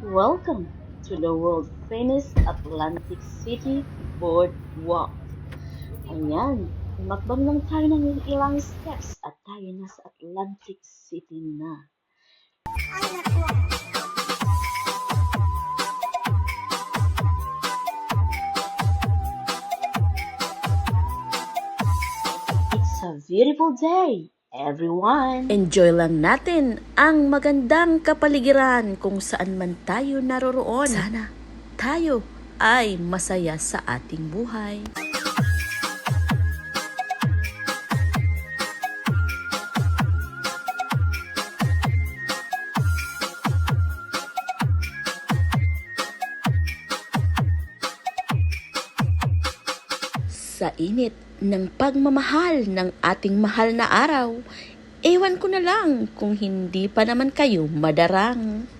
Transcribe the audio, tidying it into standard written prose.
Welcome to the world famous Atlantic City Boardwalk. Ayan, tumakbang lang tayo ng ilang steps at tayo nasa Atlantic City na. It's a beautiful day, everyone! Enjoy lang natin ang magandang kapaligiran kung saan man tayo naroroon. Sana tayo ay masaya sa ating buhay. Sa init ng pagmamahal ng ating mahal na araw, ewan ko na lang kung hindi pa naman kayo madarang.